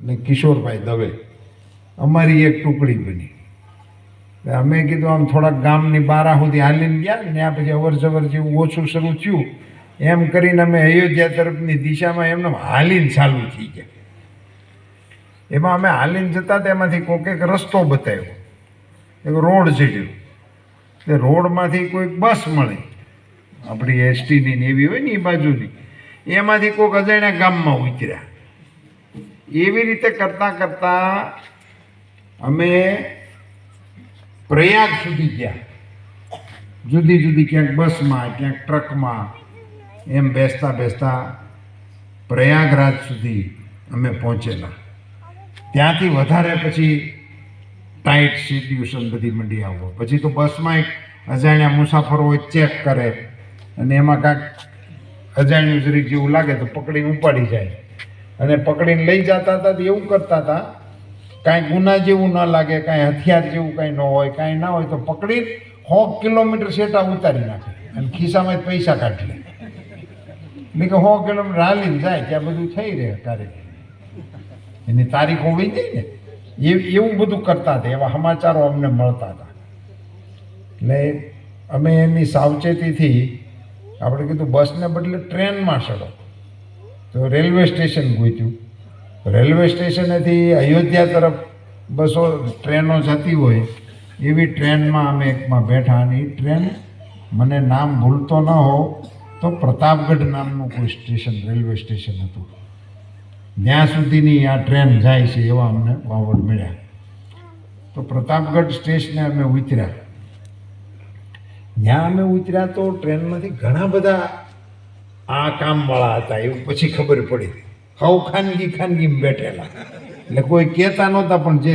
ને કિશોરભાઈ દવે, અમારી એક ટુકડી બની. અમે કીધું આમ થોડાક ગામની બારા સુધી હાલીને ગયા ને ત્યાં પછી અવર જવર જેવું ઓછું શરૂ થયું એમ કરીને અમે અયોધ્યા તરફની દિશામાં એમને હાલીને ચાલુ થઈ ગયા. એમાં અમે હાલીને જતા તેમાંથી કોઈક એક રસ્તો બતાવ્યો, એક રોડ ચડ્યો. તે રોડમાંથી કોઈક બસ મળી, આપણી એસટીની ને એવી હોય ને એ બાજુની, એમાંથી કોઈક અજાણ્યા ગામમાં ઉતર્યા. એવી રીતે કરતાં કરતાં અમે પ્રયાગ સુધી ગયા. જુદી જુદી ક્યાંક બસમાં, ક્યાંક ટ્રકમાં, એમ બેસતા બેસતા પ્રયાગરાજ સુધી અમે પહોંચેલા. ત્યાંથી વધારે પછી ટાઈટ સિચ્યુએશન બધી મંડી આવવો. પછી તો બસમાં એક અજાણ્યા મુસાફરો હોય ચેક કરે, અને એમાં કાંઈક અજાણ્યું જરીક જેવું લાગે તો પકડીને ઉપાડી જાય. અને પકડીને લઈ જતા હતા તો એવું કરતા હતા, કાંઈ ગુના જેવું ન લાગે, કાંઈ હથિયાર જેવું કાંઈ ન હોય, કાંઈ ના હોય તો પકડીને 100 કિલોમીટર સેટા ઉતારી નાખે અને ખિસ્સામાં પૈસા કાઢી લે. એટલે કે 100 કિલોમીટર હાલીને જાય ત્યાં બધું થઈ રહે કાર્ય, એની તારીખો વહી જાય ને, એવું બધું કરતા હતા. એવા સમાચારો અમને મળતા હતા. એટલે અમે એની સાવચેતીથી આપણે કીધું બસને બદલે ટ્રેનમાં ચડો. તો રેલવે સ્ટેશન ગોત્યું. રેલવે સ્ટેશનેથી અયોધ્યા તરફ બસો ટ્રેનો જતી હોય એવી ટ્રેનમાં અમે એકમાં બેઠા. અને એ ટ્રેન મને નામ ભૂલતો ન હો તો પ્રતાપગઢ નામનું કોઈ સ્ટેશન, રેલવે સ્ટેશન હતું. ત્યાં સુધીની આ ટ્રેન જાય છે એવા અમને વાવડ મળ્યા. તો પ્રતાપગઢ સ્ટેશને અમે ઉતર્યા. ત્યાં અમે ઉતર્યા તો ટ્રેનમાંથી ઘણા બધા આ કામવાળા હતા એવું પછી ખબર પડી. હવ ખાનગીમાં બેઠેલા, એટલે કોઈ કહેતા નહોતા. પણ જે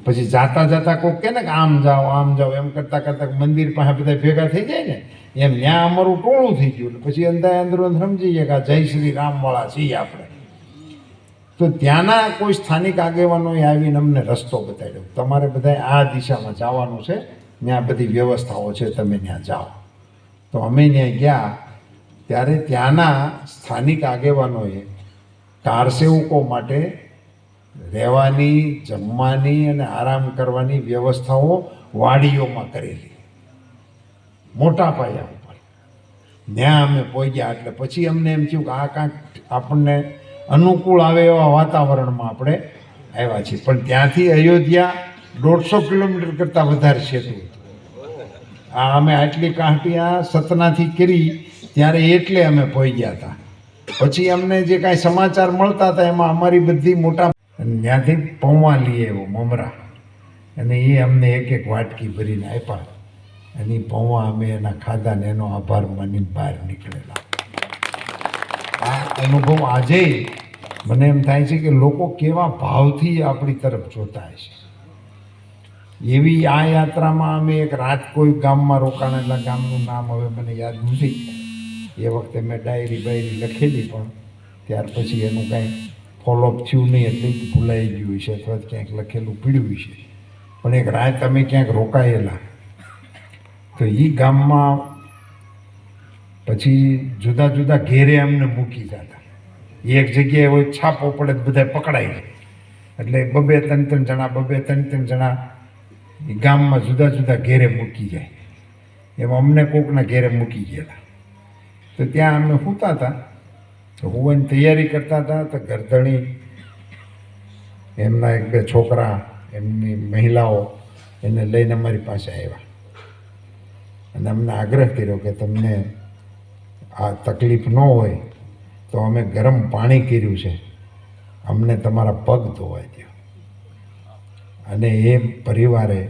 પછી જાતા જાતા કોઈ કહે ને કે આમ જાઓ એમ કરતાં કરતાં મંદિર પાસે બધા ભેગા થઈ જાય ને એમ ત્યાં અમારું ટોળું થઈ ગયું. પછી અંદરો સમજી ગયા કે આ જય શ્રી રામવાળા છીએ આપણે. તો ત્યાંના કોઈ સ્થાનિક આગેવાનોએ આવીને અમને રસ્તો બતાવ્યો, તમારે બધાએ આ દિશામાં જવાનું છે, ત્યાં બધી વ્યવસ્થાઓ છે, તમે ત્યાં જાઓ. તો અમે ત્યાં ગયા ત્યારે ત્યાંના સ્થાનિક આગેવાનોએ કારસેવકો માટે રહેવાની, જમવાની અને આરામ કરવાની વ્યવસ્થાઓ વાડીઓમાં કરેલી, મોટા પાયા ઉપર. ત્યાં અમે પહોંચ્યા એટલે પછી અમને એમ થયું કે આ કાંઈક આપણને અનુકૂળ આવે એવા વાતાવરણમાં આપણે આવ્યા છીએ. પણ ત્યાંથી અયોધ્યા 150 કિલોમીટર કરતાં વધારે સેતું હતું. આ અમે આટલી કાંટિયા સતનાથી કરી ત્યારે એટલે અમે પહોંચ્યા હતા. પછી અમને જે કાંઈ સમાચાર મળતા હતા એમાં અમારી બધી મોટા ત્યાંથી પૌવા લઈએ એવો મમરા, અને એ અમને એક એક વાટકી ભરીને આપ્યા. અને એ પૌવા અમે એના ખાધા ને એનો આભાર માની બહાર નીકળેલા. આ અનુભવ આજે મને એમ થાય છે કે લોકો કેવા ભાવથી આપણી તરફ જોતા હશે. એવી આ યાત્રામાં અમે એક રાત કોઈ ગામમાં રોકાણા, એટલે ગામનું નામ હવે મને યાદ નથી. એ વખતે મેં ડાયરી લખેલી, પણ ત્યાર પછી એનું કાંઈ ફોલોઅપ થયું નહીં, એટલે ભૂલાઈ ગયું છે અથવા ક્યાંક લખેલું પીડ્યું છે. પણ એક રાત અમે ક્યાંક રોકાયેલા. તો એ ગામમાં પછી જુદા જુદા ઘેરે અમને મૂકી જતા. એક જગ્યાએ હોય છાપો પડે બધા પકડાઈ જાય, એટલે 2-3 જણા એ ગામમાં જુદા જુદા ઘેરે મૂકી જાય. એમાં અમને કોકના ઘેરે મૂકી ગયેલા. તો ત્યાં અમે સૂતા હતા, તો હોવાની તૈયારી કરતા હતા. તો ગરદણી, એમના 1-2 છોકરા, એમની મહિલાઓ એને લઈને અમારી પાસે આવ્યા અને અમને આગ્રહ કર્યો કે તમને આ તકલીફ ન હોય તો અમે ગરમ પાણી કર્યું છે, અમને તમારા પગ ધોવા દો. અને એ પરિવારે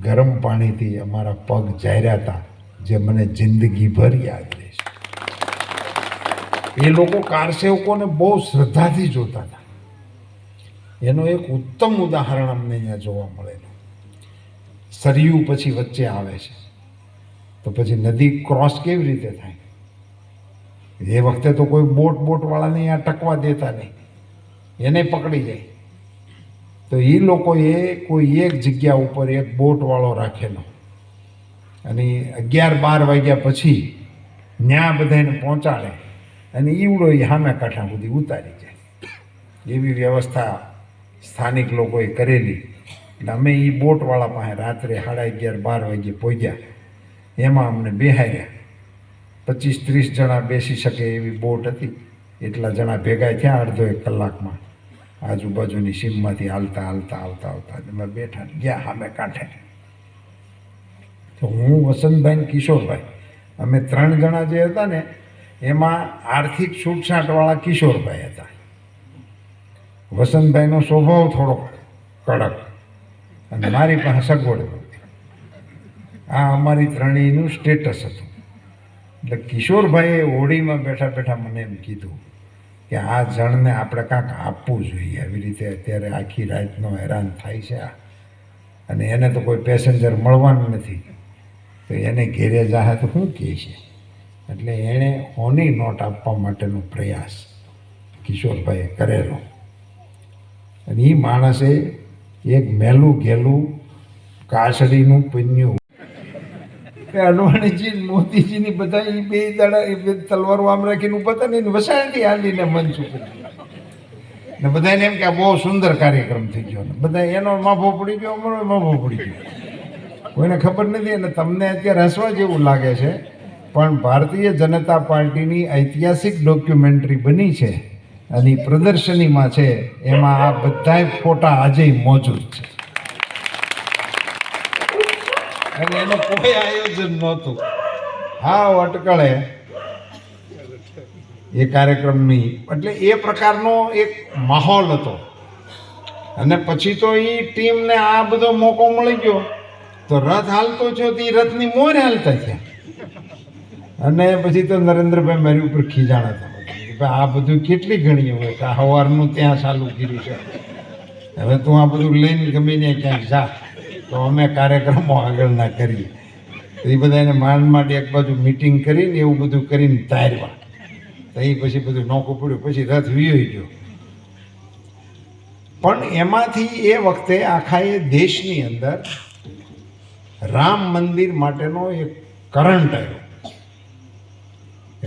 ગરમ પાણીથી અમારા પગ ઝાર્યા હતા, જે મને જિંદગીભર યાદ રહેશે. એ લોકો કારસેવકોને બહુ શ્રદ્ધાથી જોતા હતા. એનું એક ઉત્તમ ઉદાહરણ અમને અહીંયા જોવા મળેલું. સરયુ પછી વચ્ચે આવે છે, તો પછી નદી ક્રોસ કેવી રીતે થાય? એ વખતે તો કોઈ બોટવાળાને અહીંયા ટકવા દેતા નહીં, એને પકડી જાય. તો એ લોકોએ કોઈ એક જગ્યા ઉપર એક બોટવાળો રાખેલો, અને 11-12 વાગ્યા પછી ત્યાં બધાને પહોંચાડે, અને ઈવડો એ સામે કાંઠા સુધી ઉતારી જાય. એવી વ્યવસ્થા સ્થાનિક લોકોએ કરેલી. એટલે અમે એ બોટવાળા પાસે રાત્રે 11:30-12 વાગે પહોંચ્યા. એમાં અમને બેહાર્યા. 25-30 જણા બેસી શકે એવી બોટ હતી. એટલા જણા ભેગા થયા અડધો 1 કલાકમાં. આજુબાજુની સીમમાંથી આવતા અમે બેઠા ગયા સામે કાંઠે. તો હું, વસંતભાઈ ને કિશોરભાઈ, અમે 3 જણા જે હતા ને એમાં આર્થિક છૂટછાટવાળા કિશોરભાઈ હતા. વસંતભાઈનો સ્વભાવ થોડો કડક અને મારી પાસે સગવડ હતી. આ અમારી ત્રણેયનું સ્ટેટસ હતું. એટલે કિશોરભાઈએ હોડીમાં બેઠા બેઠા મને એમ કીધું કે આ જણને આપણે કાંઈક આપવું જોઈએ. આવી રીતે અત્યારે આખી રાતનો હેરાન થાય છે અને એને તો કોઈ પેસેન્જર મળવાનું નથી, તો એને ઘેરે જાહે તો શું કહે છે. એટલે એણે હોની નોટ આપવા માટેનો પ્રયાસ કિશોરભાઈએ કરેલો. અને એ માણસે એક મેલું ગેલું કાસડીનું પન્યું, અડવાણીજી મોદીજીની બધા એ બે દાડા એ બે તલવારો આમ રાખીને ઊભા હતા ને વસાણથી હાલીને મંચ ઉપર ને બધાને એમ કે આ બહુ સુંદર કાર્યક્રમ થઈ ગયો. ને બધા એનો માફો પડી ગયો, અમારો માફો પડી ગયો, કોઈને ખબર નથી. અને તમને અત્યારે હસવા જેવું લાગે છે, પણ ભારતીય જનતા પાર્ટીની ઐતિહાસિક ડોક્યુમેન્ટરી બની છે અને એ પ્રદર્શનીમાં છે. એમાં આ બધાય ફોટા આજે મોજૂદ છે. અને એનું કોઈ આયોજન નહોતું. હા, અટકળે એ કાર્યક્રમની, એટલે એ પ્રકારનો એક માહોલ હતો. અને પછી તો એ ટીમને આ બધો મોકો મળી ગયો તો રથ હાલતો થયો તો એ રથની મોરે હાલતા થયા. અને પછી તો નરેન્દ્રભાઈ મારી ઉપર ખીજાણા હતા, આ બધું કેટલી ઘણી હોય કે સવારનું ત્યાં ચાલુ કર્યું છે, હવે તું આ બધું લઈને ગમે ને ક્યાંક જા, તો અમે કાર્યક્રમો આગળ ના કરીએ. તો એ બધાને માંડ એક બાજુ મિટિંગ કરીને એવું બધું કરીને તારવા. તો એ પછી બધું નોખું પડ્યું, પછી રથ વિયોઈ ગયો. પણ એમાંથી એ વખતે આખા એ દેશની અંદર રામ મંદિર માટેનો એક કરંટ આવ્યો.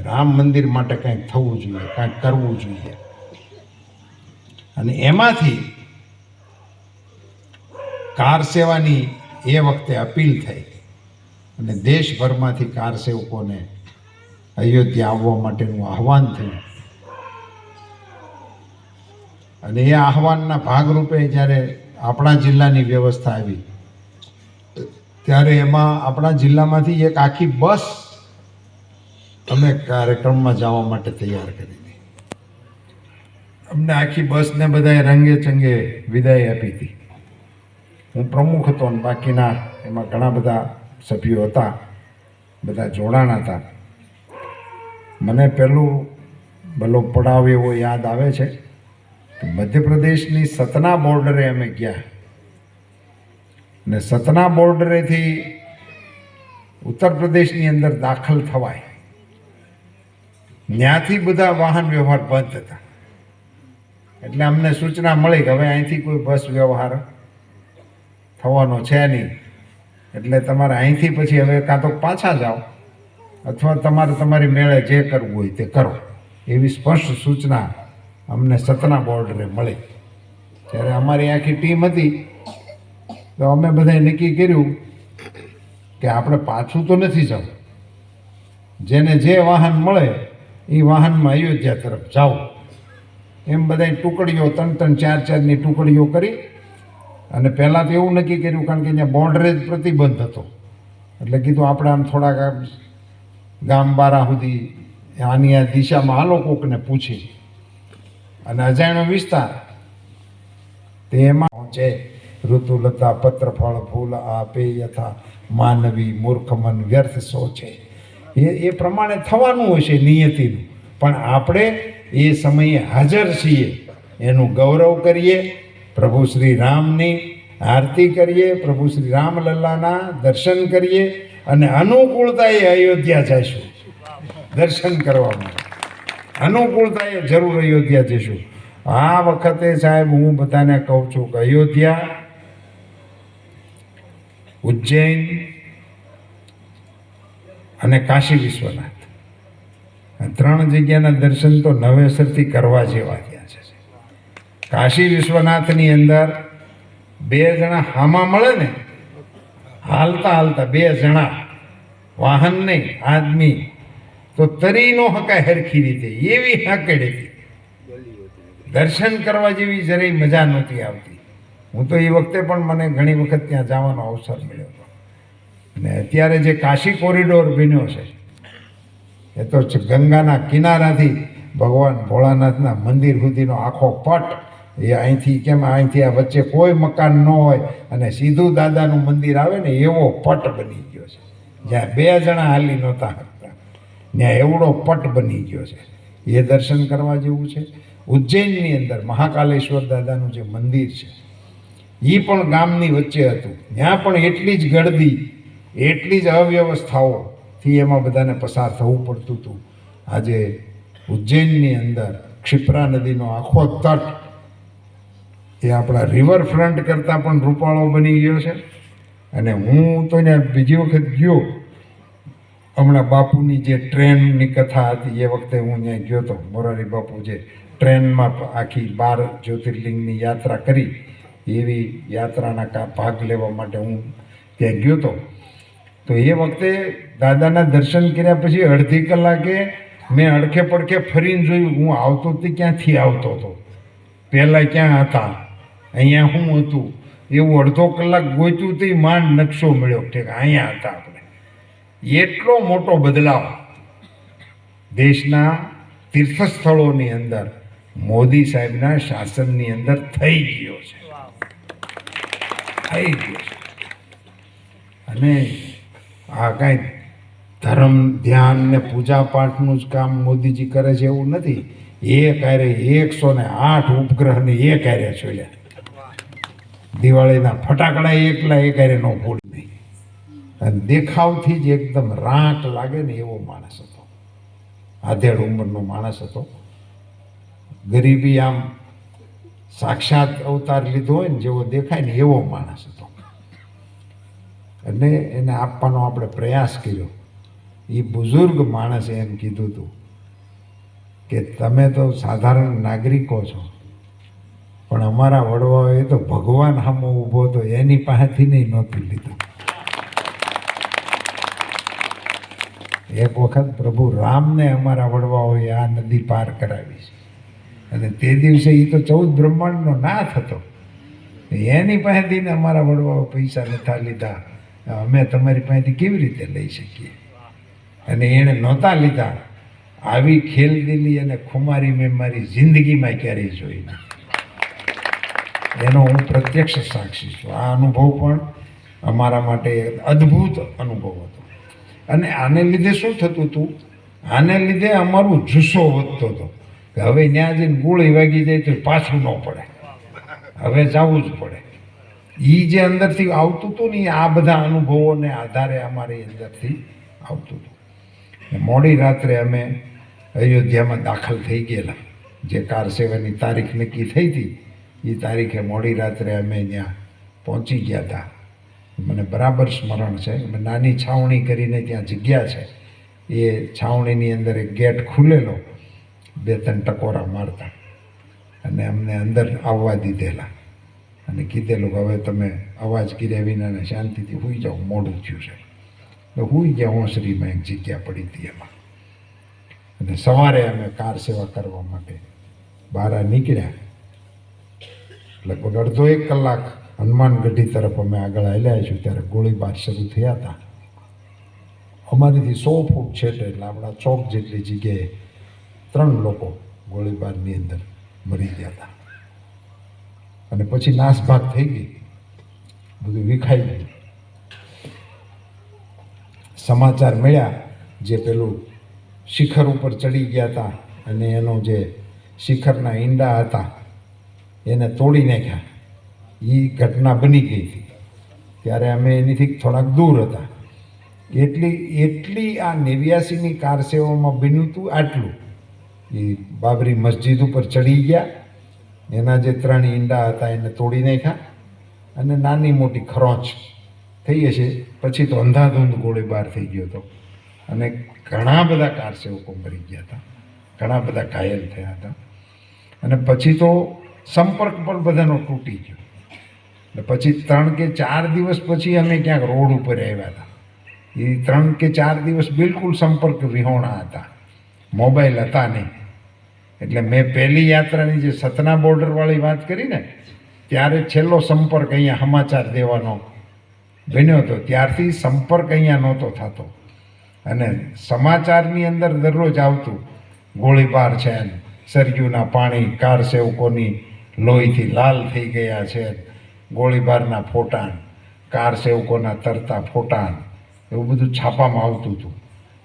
રામ મંદિર માટે કંઈક થવું જોઈએ, કંઈક કરવું જોઈએ. અને એમાંથી કાર સેવાની એ વખતે અપીલ થઈ અને દેશભરમાંથી કાર સેવકોને અયોધ્યા આવવા માટેનું આહવાન થયું. અને એ આહવાનના ભાગરૂપે જ્યારે આપણા જિલ્લાની વ્યવસ્થા આવી ત્યારે એમાં આપણા જિલ્લામાંથી એક આખી બસ અમે કાર્યક્રમમાં જવા માટે તૈયાર કરી હતી. અમને આખી બસને બધાએ રંગે ચંગે વિદાય આપી હતી. હું પ્રમુખ હતો અને બાકીના એમાં ઘણા બધા સભ્યો હતા, બધા જોડાણા હતા. મને પહેલું ભલો પડાવ એવો યાદ આવે છે કે મધ્યપ્રદેશની સતના બોર્ડરે અમે ગયા ને સતના બોર્ડરેથી ઉત્તર પ્રદેશની અંદર દાખલ થવાય, ત્યાંથી બધા વાહન વ્યવહાર બંધ હતા. એટલે અમને સૂચના મળી કે હવે અહીંથી કોઈ બસ વ્યવહાર થવાનો છે નહીં, એટલે તમારે અહીંથી પછી હવે કાં તો પાછા જાઓ અથવા તમારે તમારી મેળે જે કરવું હોય તે કરો, એવી સ્પષ્ટ સૂચના અમને સતના બોર્ડરે મળી. જ્યારે અમારી આખી ટીમ હતી તો અમે બધાએ નક્કી કર્યું કે આપણે પાછું તો નથી જવું, જેને જે વાહન મળે એ વાહનમાં અયોધ્યા તરફ જાઓ. એમ બધાય ટુકડીઓ 3-3, 4-4ની ટુકડીઓ કરી અને પહેલાં તો એવું નક્કી કર્યું, કારણ કે અહીંયા બોર્ડરે જ પ્રતિબંધ હતો, એટલે કીધું આપણે આમ થોડાક ગામ બારા સુધી આની આ દિશામાં હાલો કોકને પૂછી. અને અજાણ્યો વિસ્તાર તે એમાં પહોંચે. ઋતુલતા પત્ર ફળ ફૂલ આપે યથા માનવી મૂર્ખ મન વ્યર્થ સોચે. એ પ્રમાણે થવાનું હશે નિયતિનું, પણ આપણે એ સમયે હાજર છીએ એનું ગૌરવ કરીએ. પ્રભુ શ્રી રામની આરતી કરીએ, પ્રભુ શ્રી રામલલ્લાના દર્શન કરીએ અને અનુકૂળતાએ અયોધ્યા જઈશું દર્શન કરવા માટે. અનુકૂળતાએ જરૂર અયોધ્યા જઈશું. આ વખતે સાહેબ હું બધાને કહું છું કે અયોધ્યા, ઉજ્જૈન અને કાશી વિશ્વનાથ, આ 3 જગ્યાના દર્શન તો નવેસરથી કરવા જેવા થયા છે. કાશી વિશ્વનાથની અંદર 2 જણા હામા મળે ને, હાલતા હાલતા 2 જણા, વાહન નહીં, આદમી, તો તરી નો હકાય હરખી રીતે, એવી હાકડ હતી. દર્શન કરવા જેવી જરાય મજા નહોતી આવતી. હું તો એ વખતે પણ મને ઘણી વખત ત્યાં જવાનો અવસર મળ્યો હતો. અને અત્યારે જે કાશી કોરિડોર બન્યો છે, એ તો ગંગાના કિનારાથી ભગવાન ભોળાનાથના મંદિર સુધીનો આખો પટ, એ અહીંથી આ વચ્ચે કોઈ મકાન ન હોય અને સીધું દાદાનું મંદિર આવે ને એવો પટ બની ગયો છે. જ્યાં 2 જણા હાલી નહોતા શકતા, ત્યાં એવડો પટ બની ગયો છે. એ દર્શન કરવા જેવું છે. ઉજ્જૈનની અંદર મહાકાલેશ્વર દાદાનું જે મંદિર છે, એ પણ ગામની વચ્ચે હતું. ત્યાં પણ એટલી જ ગળદી, એટલી જ અવ્યવસ્થાઓથી એમાં બધાને પસાર થવું પડતું હતું. આજે ઉજ્જૈનની અંદર ક્ષિપ્રા નદીનો આખો તટ એ આપણા રિવરફ્રન્ટ કરતાં પણ રૂપાળો બની ગયો છે. અને હું તો ત્યાં બીજી વખત ગયો, હમણાં બાપુની જે ટ્રેનની કથા હતી એ વખતે હું ત્યાં ગયો હતો. મોરારી બાપુ જે ટ્રેનમાં આખી 12 જ્યોતિર્લિંગની યાત્રા કરી, એવી યાત્રાના ભાગ લેવા માટે હું ત્યાં ગયો હતો. તો એ વખતે દાદાના દર્શન કર્યા પછી અડધી કલાકે મેં અડખે પડખે ફરીને જોયું. હું આવતો તે ક્યાંથી આવતો હતો, પહેલાં ક્યાં હતા, અહીંયા શું હતું, એવું અડધો કલાક ગોચ્યું તે માંડ નકશો મળ્યો કે અહીંયા હતા આપણે. એટલો મોટો બદલાવ દેશના તીર્થસ્થળોની અંદર મોદી સાહેબના શાસનની અંદર થઈ ગયો છે. અને આ કાંઈ ધર્મ ધ્યાન ને પૂજા પાઠનું જ કામ મોદીજી કરે છે એવું નથી. એ કાર્ય 108 ઉપગ્રહને એ કાર્ય છોડ્યા. દિવાળીના ફટાકડા એકલા એ કાર્ય ન ફોડી નહીં. અને દેખાવથી જ એકદમ રાંક લાગે ને એવો માણસ હતો. આધેડ ઉંમરનો માણસ હતો. ગરીબી આમ સાક્ષાત અવતાર લીધો હોય ને જેવો દેખાય ને એવો માણસ હતો. અને એને આપવાનો આપણે પ્રયાસ કર્યો. એ બુઝુર્ગ માણસે એમ કીધું હતું કે તમે તો સાધારણ નાગરિકો છો, પણ અમારા વડવાઓએ તો ભગવાન સામો ઊભો હતો એની પાસેથી નહીં નહોતું લીધું. એક વખત પ્રભુ રામને અમારા વડવાઓએ આ નદી પાર કરાવી છે, અને તે દિવસે એ તો 14 બ્રહ્માંડનો નાથ હતો. એની પાસેથી ને અમારા વડવાઓ પૈસા નહોતા લીધા, અમે તમારી પાસેથી કેવી રીતે લઈ શકીએ? અને એણે નહોતા લીધા. આવી ખેલદિલી અને ખુમારી મેં મારી જિંદગીમાં ક્યારેય જોઈ નથી. એનો હું પ્રત્યક્ષ સાક્ષી છું. આ અનુભવ પણ અમારા માટે અદ્ભુત અનુભવ હતો. અને આને લીધે શું થતું હતું? આને લીધે અમારું જુસ્સો વધતો હતો કે હવે ત્યાં જઈને ગોળી વાગી જાય તો પાછું ન પડે, હવે જવું જ પડે. એ જે અંદરથી આવતું હતું ને, આ બધા અનુભવોને આધારે અમારી અંદરથી આવતું હતું. મોડી રાત્રે અમે અયોધ્યામાં દાખલ થઈ ગયેલા. જે કાર સેવાની તારીખ નક્કી થઈ હતી એ તારીખે મોડી રાત્રે અમે ત્યાં પહોંચી ગયા હતા. મને બરાબર સ્મરણ છે. અમે નાની છાવણી કરીને ત્યાં જગ્યા છે, એ છાવણીની અંદર એક ગેટ ખુલેલો, 2-3 ટકોરા મારતા, અને અમને અંદર આવવા દીધેલા અને કીધેલું કે હવે તમે અવાજ કર્યા વિના શાંતિથી સૂઈ જાઓ, મોડું થયું છે. તો સૂઈ ગયા. હોંસરીમાં એક જગ્યા પડી હતી એમાં. અને સવારે અમે કાર સેવા કરવા માટે બહાર નીકળ્યા. લગભગ અડધો 1 કલાક હનુમાનગઢી તરફ અમે આગળ આવ્યા છું ત્યારે ગોળીબાર શરૂ થયા હતા. અમારીથી 100 ફૂટ છેટે, એટલે આપણા ચોક જેટલી જગ્યાએ 3 લોકો ગોળીબારની અંદર મરી ગયા હતા. અને પછી નાસભાગ થઈ ગઈ, બધું વિખાઈ ગયું. સમાચાર મળ્યા જે પેલું શિખર ઉપર ચડી ગયા હતા અને એનો જે શિખરના ઈંડા હતા એને તોડી નાખ્યા, એ ઘટના બની ગઈ હતી. ત્યારે અમે એનીથી થોડાક દૂર હતા. એટલી આ 89ની કાર સેવામાં બન્યું હતું આટલું. એ બાબરી મસ્જિદ ઉપર ચડી ગયા, એના જે 3 ઈંડા હતા એને તોડી નાખ્યા, અને નાની મોટી ખરોંચ થઈ હશે. પછી તો અંધાધૂંધ ગોળીબાર થઈ ગયો હતો અને ઘણા બધા કારસેવકો મરી ગયા હતા, ઘણા બધા ઘાયલ થયા હતા. અને પછી તો સંપર્ક પણ બધાનો તૂટી ગયો. એટલે પછી 3 કે 4 દિવસ પછી અમે ક્યાંક રોડ ઉપર આવ્યા હતા. એ 3 કે 4 દિવસ બિલકુલ સંપર્ક વિહોણા હતા, મોબાઈલ હતા નહીં. એટલે મેં પહેલી યાત્રાની જે સતના બોર્ડરવાળી વાત કરી ને, ત્યારે છેલ્લો સંપર્ક અહીંયા સમાચાર દેવાનો બન્યો હતો. ત્યારથી સંપર્ક અહીંયા નહોતો થતો. અને સમાચારની અંદર દરરોજ આવતું ગોળીબાર છે, સરયુના પાણી કાર સેવકોની લોહીથી લાલ થઈ ગયા છે, ગોળીબારના ફોટા, કાર સેવકોના તરતા ફોટા, એવું બધું છાપામાં આવતું હતું.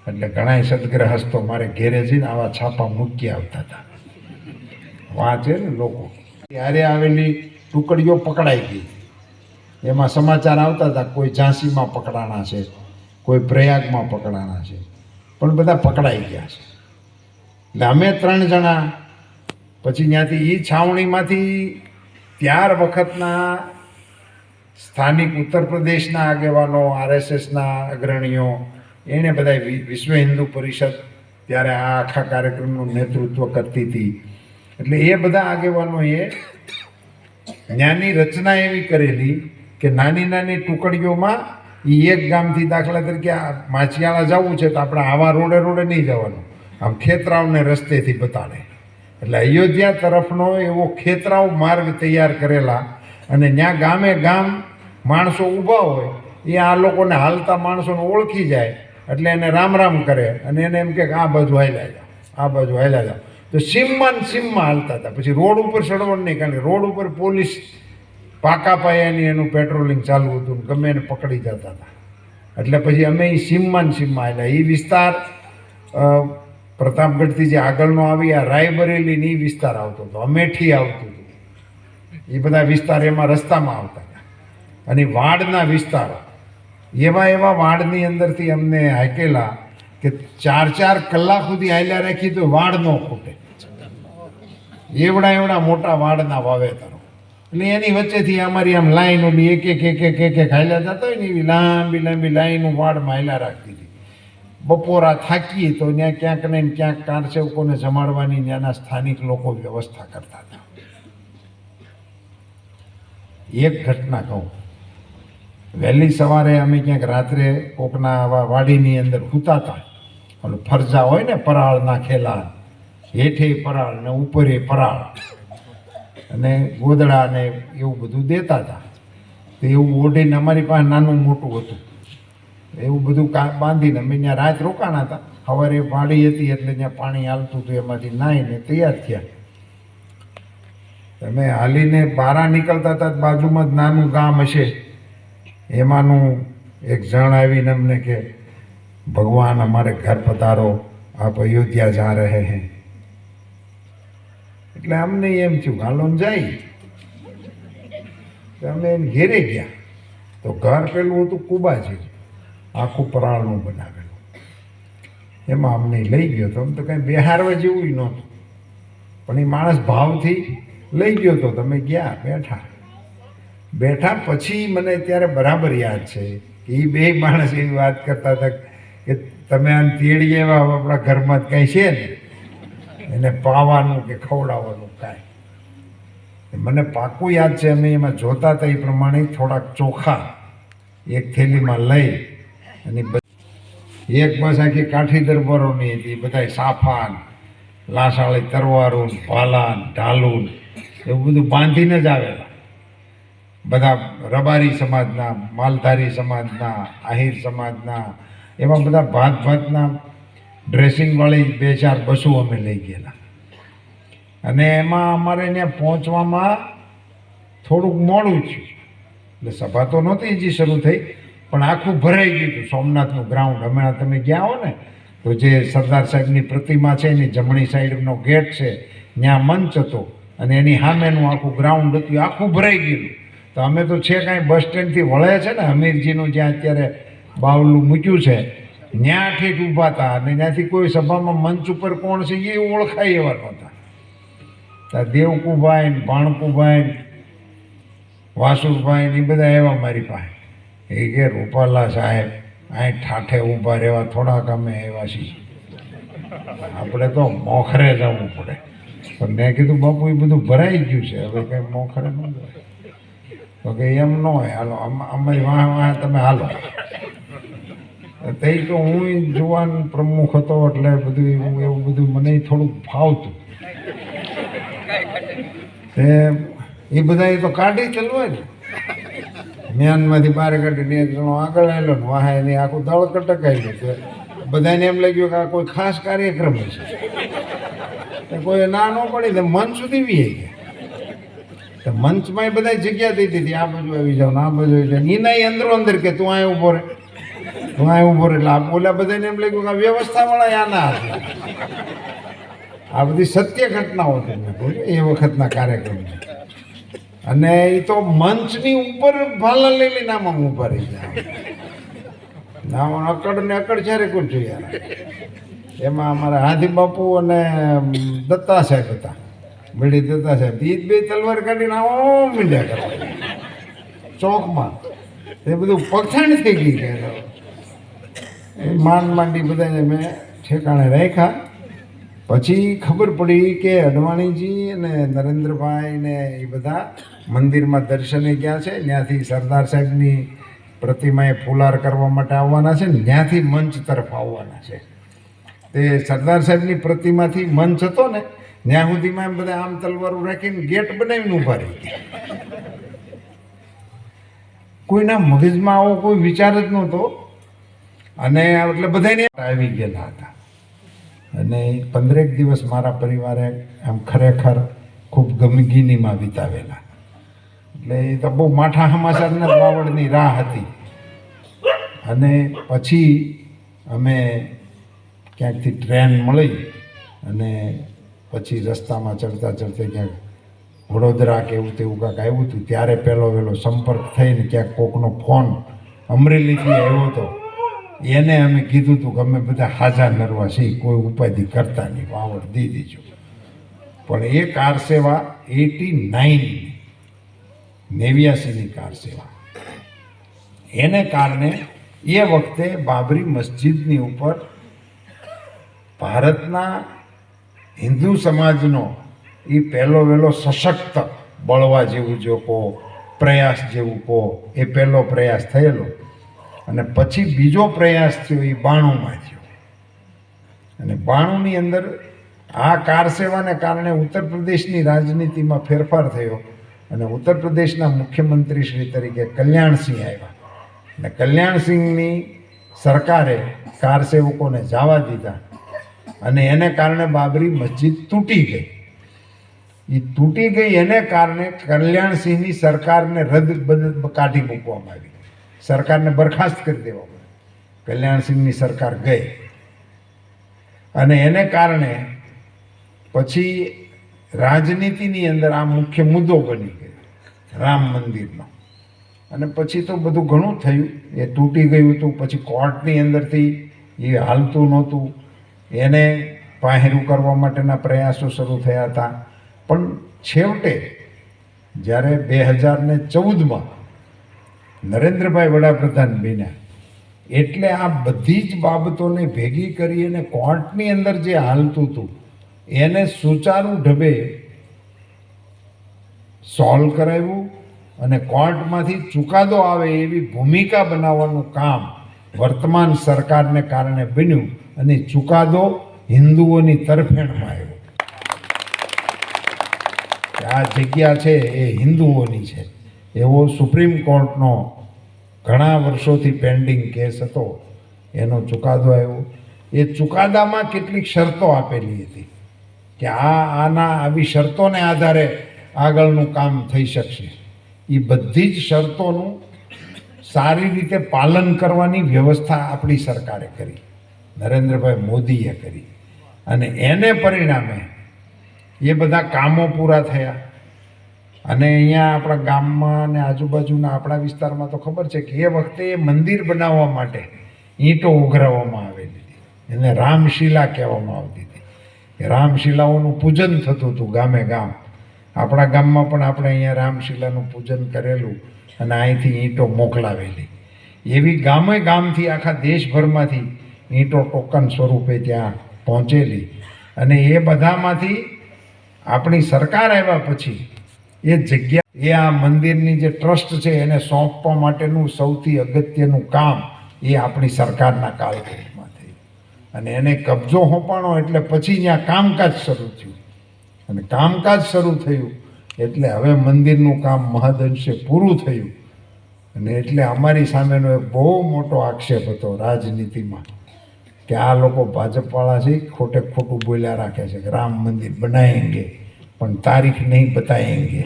એટલે ઘણા સદગ્રહસ્તો મારે ઘેરે જઈને આવા છાપા મૂકી આવતા હતા. વાંચે ને લોકો. ત્યારે આવેલી ટુકડીઓ પકડાઈ ગઈ. એમાં સમાચાર આવતા હતા, કોઈ ઝાંસીમાં પકડાણા છે, કોઈ પ્રયાગમાં પકડાણા છે, પણ બધા પકડાઈ ગયા છે. એટલે અમે 3 જણા પછી ત્યાંથી એ છાવણીમાંથી ત્યાર વખતના સ્થાનિક ઉત્તર પ્રદેશના આગેવાનો, RSSના અગ્રણીઓ, એણે બધા વિશ્વ હિન્દુ પરિષદ ત્યારે આ આખા કાર્યક્રમનું નેતૃત્વ કરતી હતી. એટલે એ બધા આગેવાનોએ ત્યાંની રચના એવી કરેલી કે નાની નાની ટુકડીઓમાં એ એક ગામથી, દાખલા તરીકે આ માછિયાળા જવું છે તો આપણે આવા રોડે રોડે નહીં જવાનું, આમ ખેતરાવને રસ્તેથી બતાડે. એટલે અયોધ્યા તરફનો એવો ખેતરાવ માર્ગ તૈયાર કરેલા. અને ત્યાં ગામે ગામ માણસો ઊભા હોય, એ આ લોકોને હાલતા માણસોને ઓળખી જાય એટલે એને રામ રામ કરે અને એને એમ કે આ બાજુ હાલ્યા જાઓ, આ બાજુ હાલ્યા જાઓ. તો સીમમાં હાલતા હતા. પછી રોડ ઉપર ચડવાનું નહીં, કારણ કે રોડ ઉપર પોલીસ પાકા પાયાની એનું પેટ્રોલિંગ ચાલુ હતું, ગમે એને પકડી જતા હતા. એટલે પછી અમે એ સીમમાં હાલ્યા. એ વિસ્તાર પ્રતાપગઢથી જે આગળનો આવી આ રાયબરેલીની એ વિસ્તાર આવતો હતો, અમેઠી આવતું હતું. એ બધા વિસ્તાર એમાં રસ્તામાં આવતા હતા. અને વાડના વિસ્તારો એવા વાડની અંદરથી અમને હાકેલા કે 4-4 કલાક સુધી હાલ્યા રાખી તો વાડ ન ખૂટે. એવડા મોટા વાડના વાવેતરો. એટલે એની વચ્ચેથી અમારી આમ લાઈન ઓલી એક હાલ્યા જતા હોય ને, એવી લાંબી લાઈનો વાડમાં હાલ્યા રાખતી હતી. બપોરા થાકીએ તો ત્યાં ક્યાંક ને ક્યાંક કારસેવકોને જમાડવાની ત્યાંના સ્થાનિક લોકો વ્યવસ્થા કરતા હતા. એક ઘટના કહું, વહેલી સવારે અમે ક્યાંક રાત્રે કોકના આવા વાડીની અંદર સૂતા, ઓલું ફરજા હોય ને, પરાળ નાખેલા, હેઠે પરાળ ને ઉપરે પરાળ અને ગોદડા ને એવું બધું દેતા હતા. તો એવું ઓઢીને અમારી પાસે નાનું મોટું હતું, એવું બધું બાંધીને અમે ત્યાં રાત રોકાણા હતા. સવારે વાડી હતી એટલે ત્યાં પાણી હાલતું હતું, એમાંથી નાહીને તૈયાર થયા. અમે હાલીને બહાર નીકળતા હતા, બાજુમાં જ નાનું ગામ હશે, એમાંનું એક જણ આવીને અમને કે ભગવાન અમારે ઘર પધારો, આપ અયોધ્યા જા રહે હૈ. એટલે અમને એમ થયું હાલોને જાય. અમે એને ઘેરે ગયા તો ઘર પેલું હતું કુબા જેવું, આખું પરાળનું બનાવેલું. એમાં અમને લઈ ગયો તો આમ તો કંઈ બેહારવા જેવું નહોતું, પણ એ માણસ ભાવથી લઈ ગયો તો. તમે ગયા, બેઠા પછી મને ત્યારે બરાબર યાદ છે કે એ બે માણસ એવી વાત કરતા હતા કે તમે આમ તેડી એવા આપણા ઘરમાં જ કંઈ છે ને એને પાવાનું કે ખવડાવવાનું કાંઈ. મને પાકું યાદ છે, અમે એમાં જોતા હતા એ પ્રમાણે થોડાક ચોખા એક થેલીમાં લઈ અને એક બસ આખી કાઠી દરબારોની હતી, બધા સાફાન, લાસાળી તરવારું, ભાલાન, ઢાલુન એવું બધું બાંધીને જ આવેલા. બધા રબારી સમાજના, માલધારી સમાજના, આહિર સમાજના, એવા બધા ભાતના ડ્રેસિંગવાળી 2-4 બસો અમે લઈ ગયેલા. અને એમાં અમારે ત્યાં પહોંચવામાં થોડુંક મોડું થયું. એટલે સભા તો નહોતી હજી શરૂ થઈ, પણ આખું ભરાઈ ગયું હતું. સોમનાથનું ગ્રાઉન્ડ, હમણાં તમે ગયા હો ને તો જે સરદાર સાહેબની પ્રતિમા છે એની જમણી સાઈડનો ગેટ છે, ત્યાં મંચ હતો અને એની સામેનું આખું ગ્રાઉન્ડ હતું, આખું ભરાઈ ગયેલું. તો અમે તો છે કાંઈ બસ સ્ટેન્ડથી વળે છે ને હમીરજીનું જ્યાં અત્યારે બાવલું મૂક્યું છે, ત્યાં ઠેઠ ઊભા હતા. અને ત્યાંથી કોઈ સભામાં મંચ ઉપર કોણ છે એ ઓળખાય એવા નહોતા. ત્યાં દેવકુભાઈ, ભાણકુભાઈ, વાસુભાઈ ને એ બધા એવા મારી પાસે. એ કે રૂપાલા સાહેબ અહીં ઠાઠે ઊભા રહેવા થોડાક અમે એવા છીએ, આપણે તો મોખરે જવું પડે. પણ મેં કીધું બાપુ એ બધું ભરાઈ ગયું છે, હવે કંઈ મોખરે ન જાય. તો કે એમ ન હોય, હાલો અમારી વાહ તમે હાલો. તે તો હું જુવાન પ્રમુખ હતો એટલે બધું હું એવું બધું મને થોડુંક ફાવતું. એ બધા તો કાઢી ચલવાય ને, મ્યાનમાંથી બહાર કાઢીને એક જણો આગળ આવેલો ને વાહ એની આખું દળ કટકાયેલું છે. બધાને એમ લાગ્યું કે આ કોઈ ખાસ કાર્યક્રમ છે, કોઈ ના ન પડી તો મન સુધી બી આવી ગયા. મંચમાં એ બધા જગ્યા દીધી હતી, આ બાજુ આવી જાવ આ બાજુ આવી જાવ. એના અંદરો અંદર કે તું આ ઉભો રહે, તું આ ઉભો રહે. એટલે ઓલા બધાને એમ લાગ્યું કે આ વ્યવસ્થાવાળા આના હતા. આ બધી સત્ય ઘટનાઓ છે એ વખતના કાર્યક્રમ. અને એ તો મંચની ઉપર ભાલા લઈ લઈને આમાં ઊભા રહી જાય. ના અકડ ને અકડ જ્યારે કોઈ જોયા. એમાં અમારા હાથી બાપુ અને દત્તા સાહેબ હતા, બીડી દત્તા સાહેબ. એ બે તલવાર કાઢીને આવો મીંડ્યા કરવા ચોકમાં. એ બધું પગથાણ થઈ ગઈ કે માંડ માંડી બધાને મેં ઠેકાણે રાખ્યા. પછી ખબર પડી કે અડવાણીજી અને નરેન્દ્રભાઈ ને એ બધા મંદિરમાં દર્શને ગયા છે. ત્યાંથી સરદાર સાહેબની પ્રતિમાએ ફુલાર કરવા માટે આવવાના છે ને, ત્યાંથી મંચ તરફ આવવાના છે. તે સરદાર સાહેબની પ્રતિમાથી મંચ હતો ને ત્યાં સુધીમાં એમ બધા આમ તલવારો રાખીને ગેટ બનાવીને ઊભા રહી ગયા. કોઈના મગજમાં આવો કોઈ વિચાર જ નહોતો. અને એટલે બધાને આવી ગયેલા હતા. અને 15 દિવસ મારા પરિવારે આમ ખરેખર ખૂબ ગમગીનીમાં વિતાવેલા. એટલે એ તો બહુ માઠા સમાચારના વાવડની રાહ હતી. અને પછી અમે ક્યાંકથી ટ્રેન મળી અને પછી રસ્તામાં ચડતા ચડતા ક્યાંક વડોદરા કે એવું તેવું કાંઈક આવ્યું હતું. ત્યારે પહેલો સંપર્ક થઈને ક્યાંક કોકનો ફોન અમરેલીથી આવ્યો હતો. એને અમે કીધું હતું કે અમે બધા હાજા નરવા છીએ, કોઈ ઉપાધિ કરતા નહીં, વાવડ દઈ દેજો. પણ એ કાર સેવા 89 કાર સેવા, એને કારણે એ વખતે બાબરી મસ્જિદની ઉપર ભારતના હિન્દુ સમાજનો એ પહેલો સશક્ત બળવા જેવું જો કહો, પ્રયાસ જેવું કહો, એ પહેલો પ્રયાસ થયેલો. અને પછી બીજો પ્રયાસ થયો એ 92માં થયો. અને 92ની અંદર આ કાર સેવાને કારણે ઉત્તર પ્રદેશની રાજનીતિમાં ફેરફાર થયો અને ઉત્તર પ્રદેશના મુખ્યમંત્રી શ્રી તરીકે કલ્યાણસિંહ આવ્યા. અને કલ્યાણસિંહની સરકારે કાર સેવકોને જવા દીધા અને એને કારણે બાબરી મસ્જિદ તૂટી ગઈ. એ તૂટી ગઈ એને કારણે કલ્યાણસિંહની સરકારને કાઢી મૂકવામાં આવી, સરકારને બરખાસ્ત કરી દેવામાં આવી. કલ્યાણસિંહની સરકાર ગઈ અને એને કારણે પછી રાજનીતિની અંદર આ મુખ્ય મુદ્દો બની ગયો રામ મંદિરનો. અને પછી તો બધું ઘણું થયું, એ તૂટી ગયું હતું. પછી કોર્ટની અંદરથી એ હાલતું નહોતું, એને પાહેરું કરવા માટેના પ્રયાસો શરૂ થયા હતા. પણ છેવટે જ્યારે 2014માં નરેન્દ્રભાઈ વડાપ્રધાન બન્યા એટલે આ બધી જ બાબતોને ભેગી કરી અને કોર્ટની અંદર જે હાલતું હતું એને સુચારુ ઢબે સોલ્વ કરાવ્યું અને કોર્ટમાંથી ચુકાદો આવે એવી ભૂમિકા બનાવવાનું કામ વર્તમાન સરકારને કારણે બન્યું અને ચુકાદો હિન્દુઓની તરફેણમાં આવ્યો. આ જગ્યા છે એ હિન્દુઓની છે એવો સુપ્રીમ કોર્ટનો ઘણા વર્ષોથી પેન્ડિંગ કેસ હતો, એનો ચુકાદો આવ્યો. એ ચુકાદામાં કેટલીક શરતો આપેલી હતી કે આવી શરતોને આધારે આગળનું કામ થઈ શકશે. એ બધી જ શરતોનું સારી રીતે પાલન કરવાની વ્યવસ્થા આપણી સરકારે કરી, નરેન્દ્રભાઈ મોદીએ કરી. અને એને પરિણામે એ બધા કામો પૂરા થયા. અને અહીંયા આપણા ગામમાં અને આજુબાજુના આપણા વિસ્તારમાં તો ખબર છે કે એ વખતે મંદિર બનાવવા માટે ઈંટો ઉઘરાવવામાં આવેલી હતી, એને રામશિલા કહેવામાં આવતી હતી. રામશિલાઓનું પૂજન થતું હતું ગામે ગામ. આપણા ગામમાં પણ આપણે અહીંયા રામશિલાનું પૂજન કરેલું અને અહીંથી ઈંટો મોકલાવેલી. એવી ગામે ગામથી આખા દેશભરમાંથી ઈંટો ટોકન સ્વરૂપે ત્યાં પહોંચેલી. અને એ બધામાંથી આપણી સરકાર આવ્યા પછી એ જગ્યા એ આ મંદિરની જે ટ્રસ્ટ છે એને સોંપવા માટેનું સૌથી અગત્યનું કામ એ આપણી સરકારના કાળખંડમાં થયું અને એને કબજો સોંપાણો એટલે પછી ત્યાં કામકાજ શરૂ થયું અને કામકાજ શરૂ થયું એટલે હવે મંદિરનું કામ મહદઅંશે પૂરું થયું અને એટલે અમારી સામેનો એક બહુ મોટો આક્ષેપ હતો રાજનીતિમાં કે આ લોકો ભાજપવાળા છે ખોટે ખોટું બોલ્યા રાખે છે કે રામ મંદિર બનાવેંગે પણ તારીખ નહીં બતાવેંગે.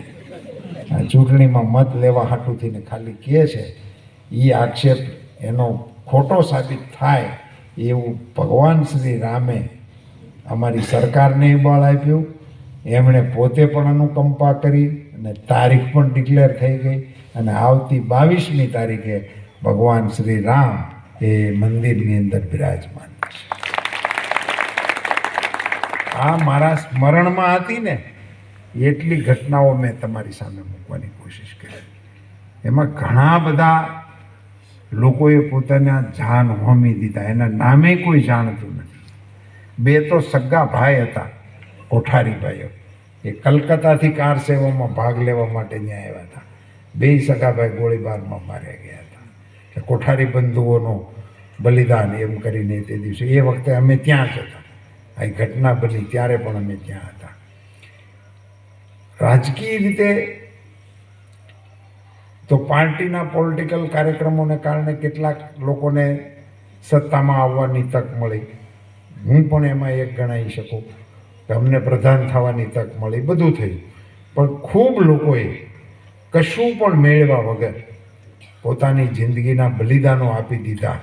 આ ચૂંટણીમાં મત લેવા હાટું થઈને ખાલી કહે છે. એ આક્ષેપ એનો ખોટો સાબિત થાય એવું ભગવાન શ્રી રામે અમારી સરકારને બળ આપ્યું. એમણે પોતે પણ અનુકંપા કરી અને તારીખ પણ ડિક્લેર થઈ ગઈ અને આવતી 22મી તારીખે ભગવાન શ્રી રામ એ મંદિરની અંદર બિરાજમાન છે. આ મારા સ્મરણમાં હતી ને એટલી ઘટનાઓ મેં તમારી સામે મૂકવાની કોશિશ કરી. એમાં ઘણા બધા લોકોએ પોતાના જાન હોમી દીધા. એના નામે કોઈ જાણતું નથી. 2 તો સગા ભાઈ હતા કોઠારીભાઈઓ. એ કલકત્તાથી કાર સેવામાં ભાગ લેવા માટે ત્યાં આવ્યા હતા. 2 સગા ભાઈ ગોળીબારમાં માર્યા ગયા હતા. કે કોઠારી બંધુઓનો બલિદાન એમ કરીને તે દિવસે એ વખતે અમે ત્યાં જ હતા. આ ઘટના બની ત્યારે પણ અમે ત્યાં હતા. રાજકીય રીતે તો પાર્ટીના પોલિટિકલ કાર્યક્રમોને કારણે કેટલાક લોકોને સત્તામાં આવવાની તક મળી. હું પણ એમાં એક ગણાવી શકું કે અમને પ્રધાન થવાની તક મળી. બધું થયું પણ ખૂબ લોકોએ કશું પણ મેળવ્યા વગર પોતાની જિંદગીના બલિદાનો આપી દીધા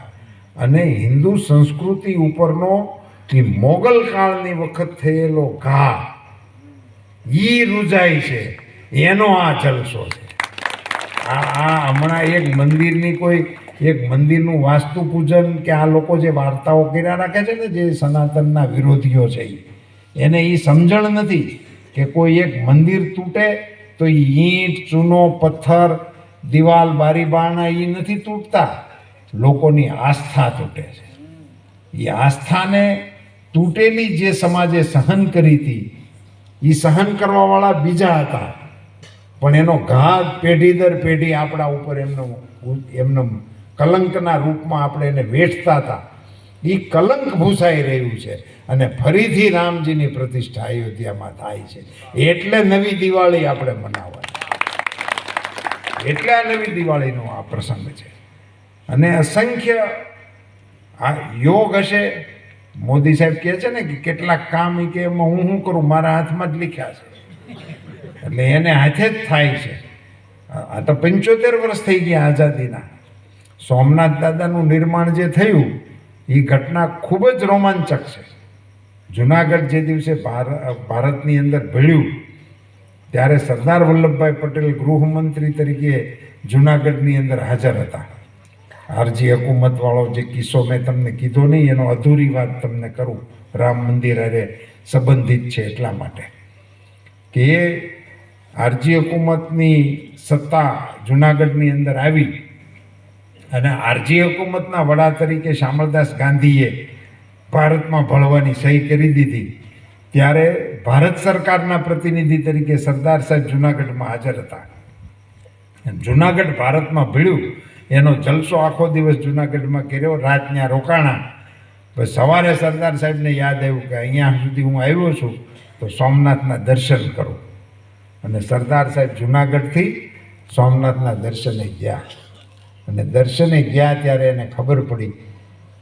અને હિન્દુ સંસ્કૃતિ ઉપરનો એ મોગલ કાળની વખત થયેલો ઘા ઈ રૂજાય છે. એનો આ જલસો છે. આ હમણાં એક મંદિરનું વાસ્તુ પૂજન કે આ લોકો જે વાર્તાઓ કર્યા રાખે છે ને જે સનાતનના વિરોધીઓ છે એને એ સમજણ નથી કે કોઈ એક મંદિર તૂટે તો ઈંટ ચૂનો પથ્થર દિવાલ બારી બારણા એ નથી તૂટતા. લોકોની આસ્થા તૂટે છે. એ આસ્થાને તૂટેલી જે સમાજે સહન કરી હતી એ સહન કરવાવાળા બીજા હતા પણ એનો ઘા પેઢી દર પેઢી આપણા ઉપર એમનો કલંકના રૂપમાં આપણે એને વેઠતા હતા. એ કલંક ભૂસાઈ રહ્યું છે અને ફરીથી રામજીની પ્રતિષ્ઠા અયોધ્યામાં થાય છે. એટલે નવી દિવાળી આપણે મનાવવાની. એટલે આ નવી દિવાળીનો આ પ્રસંગ છે અને અસંખ્ય આ યોગ હશે. મોદી સાહેબ કહે છે ને કે કેટલાક કામ કે એમાં હું શું કરું, મારા હાથમાં જ લખ્યા છે એટલે એને હાથે જ થાય છે. આ તો 75 વર્ષ થઈ ગયા આઝાદીના. સોમનાથ દાદાનું નિર્માણ જે થયું એ ઘટના ખૂબ જ રોમાંચક છે. જુનાગઢ જે દિવસે ભારતની અંદર ભળ્યું ત્યારે સરદાર વલ્લભભાઈ પટેલ ગૃહમંત્રી તરીકે જુનાગઢની અંદર હાજર હતા. આરજી હકુમતવાળો જે કિસ્સો મેં તમને કીધો નહીં એનો અધૂરી વાત તમને કરું. રામ મંદિર અરે સંબંધિત છે એટલા માટે કે એ આરજી હકુમતની સત્તા જુનાગઢની અંદર આવી અને આરજી હકુમતના વડા તરીકે શામળદાસ ગાંધીએ ભારતમાં ભળવાની સહી કરી દીધી. ત્યારે ભારત સરકારના પ્રતિનિધિ તરીકે સરદાર સાહેબ જુનાગઢમાં હાજર હતા. જુનાગઢ ભારતમાં ભળ્યું એનો જલસો આખો દિવસ જુનાગઢમાં કર્યો. રાત ત્યાં રોકાણા. પછી સવારે સરદાર સાહેબને યાદ આવ્યું કે અહીંયા સુધી હું આવ્યો છું તો સોમનાથના દર્શન કરું. અને સરદાર સાહેબ જુનાગઢથી સોમનાથના દર્શને ગયા અને દર્શને ગયા ત્યારે એને ખબર પડી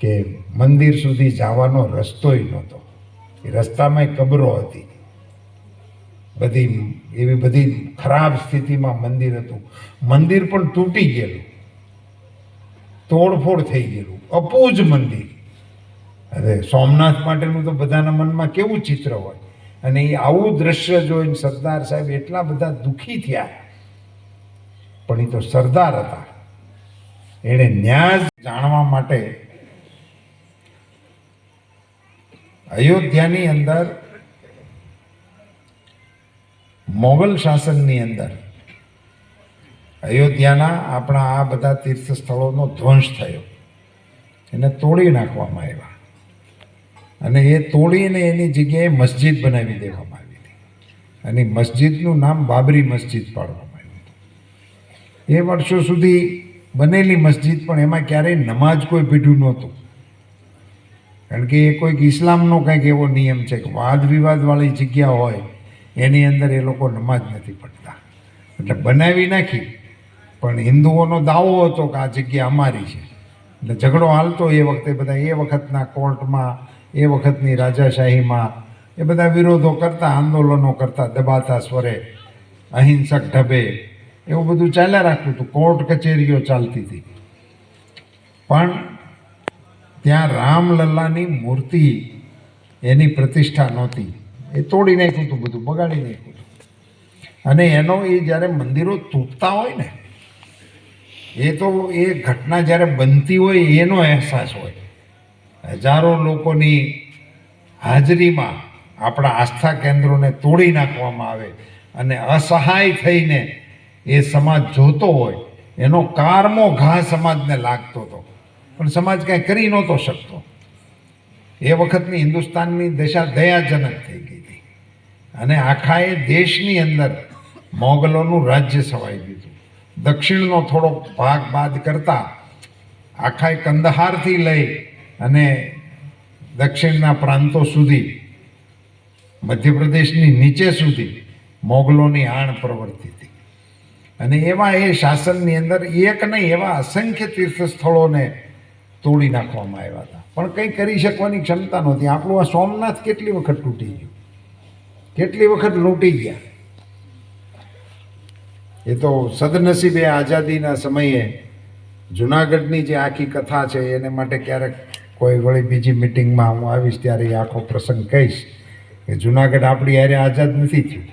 કે મંદિર સુધી જવાનો રસ્તોય નહોતો. એ રસ્તામાં કબરો હતી. એવી બધી ખરાબ સ્થિતિમાં મંદિર હતું. મંદિર પણ તૂટી ગયેલું, તોડફોડ થઈ ગયેલું, અપૂજ મંદિર. અરે સોમનાથ માટેનું તો બધાના મનમાં કેવું ચિત્ર હોય. અને એ આવું દ્રશ્ય જોઈને સરદાર સાહેબ એટલા બધા દુઃખી થયા. પણ એ તો સરદાર હતા. એણે ન્યાય જાણવા માટે અયોધ્યાની અંદર મોગલ શાસનની અંદર અયોધ્યાના આપણા આ બધા તીર્થ સ્થળોનો ધ્વંસ થયો. એને તોડી નાખવામાં આવ્યા અને એ તોડીને એની જગ્યાએ મસ્જિદ બનાવી દેવામાં આવી હતી. અને મસ્જિદનું નામ બાબરી મસ્જિદ પાડવામાં આવ્યું હતું. એ વર્ષો સુધી બનેલી મસ્જિદ, પણ એમાં ક્યારેય નમાજ કોઈ પીઢું નહોતું. કારણ કે એ કોઈક ઇસ્લામનો કંઈક એવો નિયમ છે કે વાદ વિવાદવાળી જગ્યા હોય એની અંદર એ લોકો નમાજ નથી પઢતા, એટલે બનાવી નાખી. પણ હિન્દુઓનો દાવો હતો કે આ જગ્યા અમારી છે, એટલે ઝઘડો હાલતો. એ વખતે બધા એ વખતના કોર્ટમાં, એ વખતની રાજાશાહીમાં એ બધા વિરોધો કરતા, આંદોલનો કરતા, દબાતા સ્વરે, અહિંસક ઢબે, એવું બધું ચાલ્યા રાખતું હતું. કોર્ટ કચેરીઓ ચાલતી હતી. પણ ત્યાં રામલલ્લાની મૂર્તિ, એની પ્રતિષ્ઠા નહોતી. એ તોડી નાખ્યું હતું, બધું બગાડી નાખ્યું હતું. અને એનો એ જ્યારે મંદિરો તૂટતા હોય ને, એ તો એ ઘટના જ્યારે બનતી હોય એનો અહેસાસ હોય. હજારો લોકોની હાજરીમાં આપણા આસ્થા કેન્દ્રોને તોડી નાખવામાં આવે અને અસહાય થઈને એ સમાજ જોતો હોય, એનો કારમો ઘા સમાજને લાગતો હતો, પણ સમાજ કાંઈ કરી નહોતો શકતો. એ વખતની હિન્દુસ્તાનની દશા દયાજનક થઈ ગઈ હતી. અને આખા એ દેશની અંદર મોગલોનું રાજ્ય છવાઈ ગયું હતું. દક્ષિણનો થોડો ભાગ બાદ કરતાં આખા કંદહારથી લઈ અને દક્ષિણના પ્રાંતો સુધી, મધ્યપ્રદેશની નીચે સુધી મોગલોની આણ પ્રવર્તી હતી. અને એવા એ શાસનની અંદર એક નહીં એવા અસંખ્ય તીર્થસ્થળોને તોડી નાખવામાં આવ્યા હતા, પણ કંઈ કરી શકવાની ક્ષમતા નહોતી. આપણું આ સોમનાથ કેટલી વખત તૂટી ગયું, કેટલી વખત લૂંટી ગયા. એ તો સદનસીબે આઝાદીના સમયે જુનાગઢની જે આખી કથા છે એને માટે ક્યારેક કોઈ વળી બીજી મિટિંગમાં હું આવીશ ત્યારે એ આખો પ્રસંગ કહીશ કે જુનાગઢ આપણી હારે આઝાદ નથી થયું.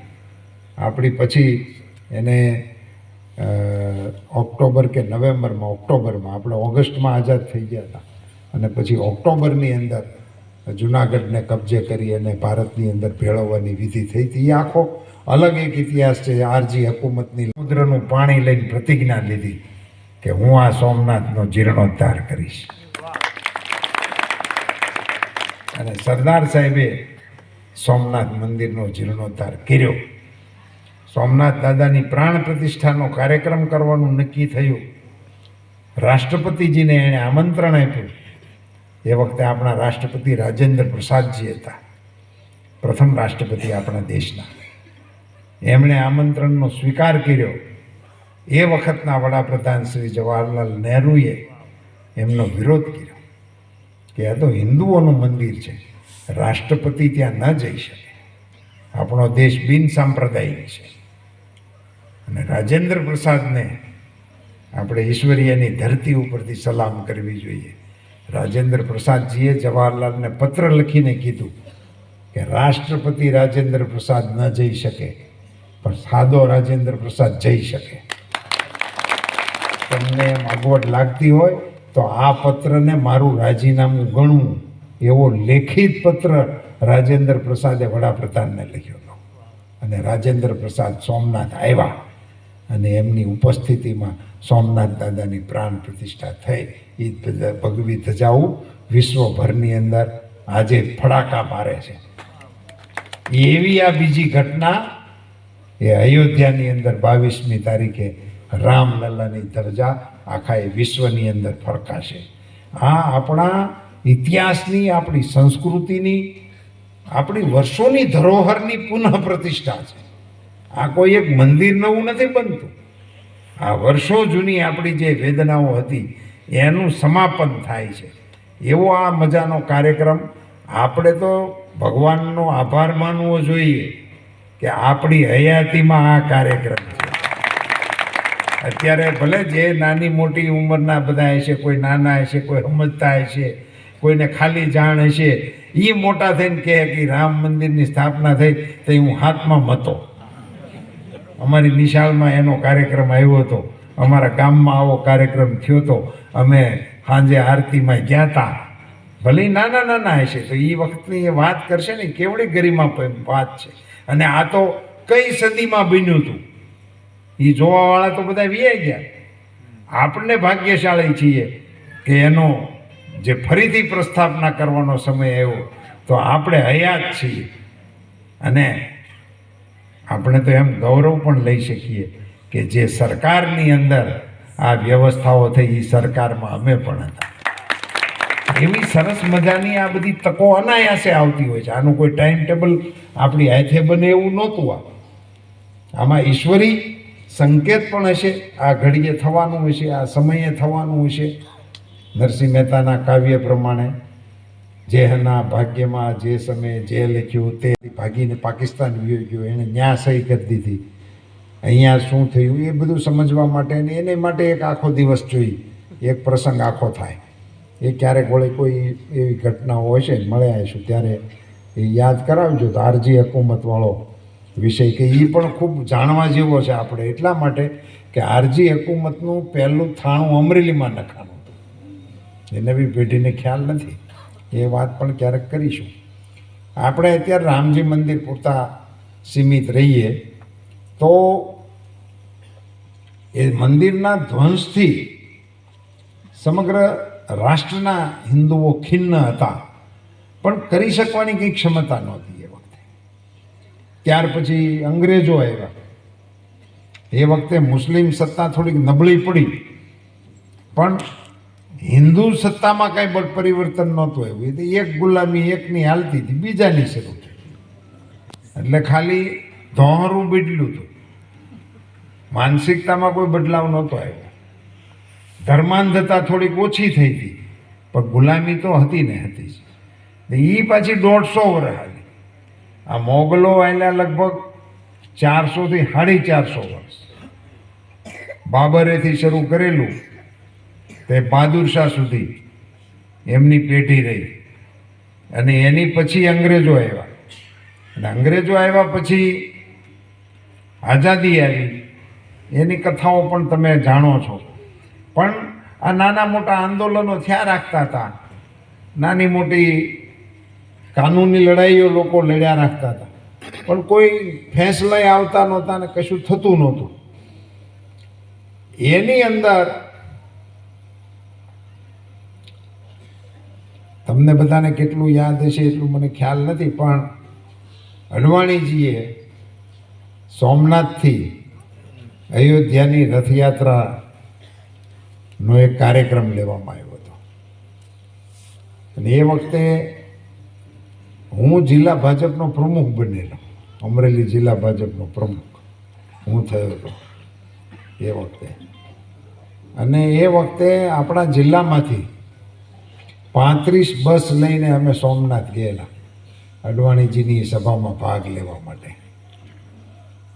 આપણી પછી એને ઓક્ટોબર કે નવેમ્બરમાં, ઓક્ટોબરમાં, આપણે ઓગસ્ટમાં આઝાદ થઈ ગયા હતા. અને પછી ઓક્ટોબરની અંદર જુનાગઢને કબજે કરી અને ભારતની અંદર ભેળવવાની વિધિ થઈ હતી. એ આખો અલગ એક ઇતિહાસ છે. આરજી હુકુમતની સમુદ્રનું પાણી લઈને પ્રતિજ્ઞા લીધી કે હું આ સોમનાથનો જીર્ણોદ્ધાર કરીશ. અને સરદાર સાહેબે સોમનાથ મંદિરનો જીર્ણોદ્ધાર કર્યો. સોમનાથ દાદાની પ્રાણ પ્રતિષ્ઠાનો કાર્યક્રમ કરવાનું નક્કી થયું. રાષ્ટ્રપતિજીને એણે આમંત્રણ આપ્યું. એ વખતે આપણા રાષ્ટ્રપતિ રાજેન્દ્ર પ્રસાદજી હતા, પ્રથમ રાષ્ટ્રપતિ આપણા દેશના. એમણે આમંત્રણનો સ્વીકાર કર્યો. એ વખતના વડાપ્રધાન શ્રી જવાહરલાલ નહેરુએ એમનો વિરોધ કર્યો કે આ તો હિન્દુઓનું મંદિર છે, રાષ્ટ્રપતિ ત્યાં ન જઈ શકે, આપણો દેશ બિન સાંપ્રદાયિક છે. અને રાજેન્દ્ર પ્રસાદને આપણે ઈશ્વરીયની ધરતી ઉપરથી સલામ કરવી જોઈએ. રાજેન્દ્ર પ્રસાદજીએ જવાહરલાલને પત્ર લખીને કીધું કે રાષ્ટ્રપતિ રાજેન્દ્ર પ્રસાદ ન જઈ શકે, પણ સાદો રાજેન્દ્ર પ્રસાદ જઈ શકે. તમને એમ અગવડ લાગતી હોય તો આ પત્રને મારું રાજીનામું ગણવું, એવો લેખિત પત્ર રાજેન્દ્ર પ્રસાદે વડાપ્રધાનને લખ્યો હતો. અને રાજેન્દ્ર પ્રસાદ સોમનાથ આવ્યા અને એમની ઉપસ્થિતિમાં સોમનાથ દાદાની પ્રાણ પ્રતિષ્ઠા થઈ. એ ભગવી ધજાઓ વિશ્વભરની અંદર આજે ફડાકા મારે છે. એવી આ બીજી ઘટના એ અયોધ્યાની અંદર 22મી તારીખે રામલલ્લાની ધજા આખા એ વિશ્વની અંદર ફરકાશે. આ આપણા ઇતિહાસની, આપણી સંસ્કૃતિની, આપણી વર્ષોની ધરોહરની પુનઃ પ્રતિષ્ઠા છે. આ કોઈ એક મંદિર નવું નથી બનતું. આ વર્ષો જૂની આપણી જે વેદનાઓ હતી એનું સમાપન થાય છે. એવો આ મજાનો કાર્યક્રમ. આપણે તો ભગવાનનો આભાર માનવો જોઈએ કે આપણી હયાતીમાં આ કાર્યક્રમ છે. અત્યારે ભલે જે નાની મોટી ઉંમરના બધા હશે, કોઈ નાના હશે, કોઈ સમજતા હશે, કોઈને ખાલી જાણ હશે, એ મોટા થઈને કહે કે રામ મંદિરની સ્થાપના થઈ તો હું હાથમાં હતો. અમારી નિશાળમાં એનો કાર્યક્રમ આવ્યો હતો, અમારા ગામમાં આવો કાર્યક્રમ થયો હતો, અમે સાંજે આરતીમાં ગયા હતા. ભલે નાના નાના હશે તો એ વખતની એ વાત કરશે ને, કેવડી ગરિમા વાત છે. અને આ તો કઈ સદીમાં બન્યું હતું એ જોવાવાળા તો બધા વિયાઈ ગયા. આપણે ભાગ્યશાળી છીએ કે એનો જે ફરીથી પ્રસ્થાપના કરવાનો સમય આવ્યો તો આપણે હયાત છીએ. અને આપણે તો એમ ગૌરવ પણ લઈ શકીએ કે જે સરકારની અંદર આ વ્યવસ્થાઓ થઈ એ સરકારમાં અમે પણ હતા. એવી સરસ મજાની આ બધી તકો અનાયાસે આવતી હોય છે. આનું કોઈ ટાઈમ ટેબલ આપણી હાથે બને એવું નહોતું. આમાં ઈશ્વરી સંકેત પણ હશે. આ ઘડીએ થવાનું હશે, આ સમયે થવાનું હશે. નરસિંહ મહેતાના કાવ્ય પ્રમાણે જેહના ભાગ્યમાં જે સમયે જે લખ્યું તે ભાગીને પાકિસ્તાન વયો ગયો, એણે ન્યા સહી કરી દીધી. અહીંયા શું થયું એ બધું સમજવા માટે અને એને માટે એક આખો દિવસ જોઈએ, એક પ્રસંગ આખો થાય. એ ક્યારેક વળી કોઈ એવી ઘટનાઓ હોય છે મળ્યા આવીશું ત્યારે એ યાદ કરાવજો. તો આરજી હકુમતવાળો વિષય કે એ પણ ખૂબ જાણવા જેવો છે આપણે, એટલા માટે કે આરજી હકુમતનું પહેલું થાણું અમરેલીમાં નખાનું હતું. એ નવી પેઢીને ખ્યાલ નથી. એ વાત પણ ક્યારેક કરીશું. આપણે અત્યારે રામજી મંદિર પૂરતા સીમિત રહીએ તો એ મંદિરના ધ્વંસથી સમગ્ર રાષ્ટ્રના હિન્દુઓ ખિન્ન હતા, પણ કરી શકવાની કંઈ ક્ષમતા નહોતી એ વખતે. ત્યાર પછી અંગ્રેજો આવ્યા. એ વખતે મુસ્લિમ સત્તા થોડીક નબળી પડી, પણ હિન્દુ સત્તામાં કાંઈ બળ પરિવર્તન નહોતું આવ્યું. એ એક ગુલામી એકની હાલતી હતી, બીજાની શરૂ થઈ. એટલે ખાલી ધોહરું બદલ્યું હતું, માનસિકતામાં કોઈ બદલાવ નહોતો આવ્યો. ધર્માંધતા થોડીક ઓછી થઈ હતી, પણ ગુલામી તો હતી ને હતી. એ પાછી 150 વર્ષ હાલી. આ મોગલો આવેલા લગભગ 400 થી 450 વર્ષ. બાબરેથી શરૂ કરેલું તે બહાદુર શાહ સુધી એમની પેઢી રહી. અને એની પછી અંગ્રેજો આવ્યા. અને અંગ્રેજો આવ્યા પછી આઝાદી આવી. એની કથાઓ પણ તમે જાણો છો. પણ આ નાના મોટા આંદોલનો થયા રાખતા હતા. નાની મોટી કાનૂની લડાઈઓ લોકો લડ્યા રાખતા હતા, પણ કોઈ ફેંસલાએ આવતા નહોતા ને કશું થતું નહોતું. એની અંદર તમને બધાને કેટલું યાદ હશે એટલું મને ખ્યાલ નથી, પણ અડવાણીજીએ સોમનાથથી અયોધ્યાની રથયાત્રાનો એક કાર્યક્રમ લેવામાં આવ્યો હતો. અને એ વખતે હું જિલ્લા ભાજપનો પ્રમુખ બનેલો. અમરેલી જિલ્લા ભાજપનો પ્રમુખ હું થયો હતો એ વખતે. અને એ વખતે આપણા જિલ્લામાંથી 35 બસ લઈને અમે સોમનાથ ગયેલા અડવાણીજીની સભામાં ભાગ લેવા માટે.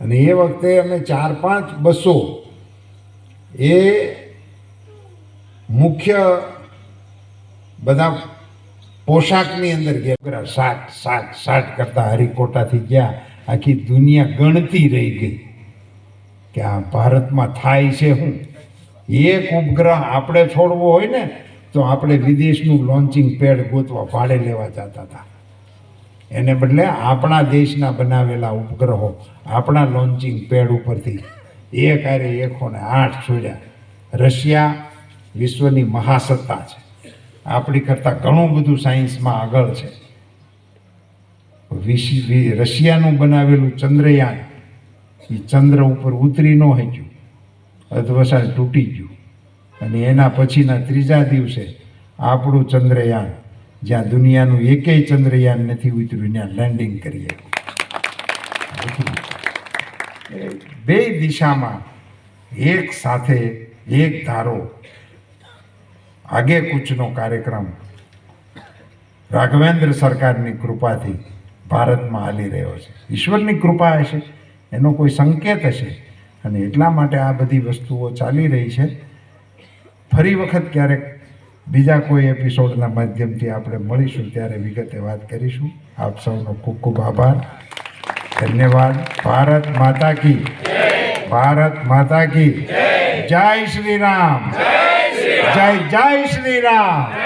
અને એ વખતે અમે 4-5 બસો એ મુખ્ય બધા પોશાકની અંદર ગયા. સાટ કરતા હરિકોટાથી ગયા. આખી દુનિયા ગણતી રહી ગઈ કે આ ભારતમાં થાય છે શું. એક ઉપગ્રહ આપણે છોડવો હોય ને તો આપણે વિદેશનું લોન્ચિંગ પેડ ગોતવા ભાડે લેવા જતા હતા. એને બદલે આપણા દેશના બનાવેલા ઉપગ્રહો આપણા લોન્ચિંગ પેડ ઉપરથી એક આરે 108 છોડ્યા. રશિયા વિશ્વની મહાસત્તા છે, આપણી કરતાં ઘણું બધું સાયન્સમાં આગળ છે. રશિયાનું બનાવેલું ચંદ્રયાન એ ચંદ્ર ઉપર ઉતરી ન શક્યું, અધવસાળ તૂટી ગયું. અને એના પછીના 3જા દિવસે આપણું ચંદ્રયાન, જ્યાં દુનિયાનું એકેય ચંદ્રયાન નથી ઉતર્યું, ત્યાં લેન્ડિંગ કરીએ. બે દિશામાં એક સાથે એક ધારો આગે કૂચનો કાર્યક્રમ રાઘવેન્દ્ર સરકારની કૃપાથી ભારતમાં હાલી રહ્યો છે. ઈશ્વરની કૃપા હશે, એનો કોઈ સંકેત હશે, અને એટલા માટે આ બધી વસ્તુઓ ચાલી રહી છે. ફરી વખત ક્યારેક બીજા કોઈ એપિસોડના માધ્યમથી આપણે મળીશું, ત્યારે વિગતે વાત કરીશું. આપ સૌનો ખૂબ ખૂબ આભાર, ધન્યવાદ. ભારત માતા કી, ભારત માતા કી જય શ્રી રામ, જય જય શ્રી રામ.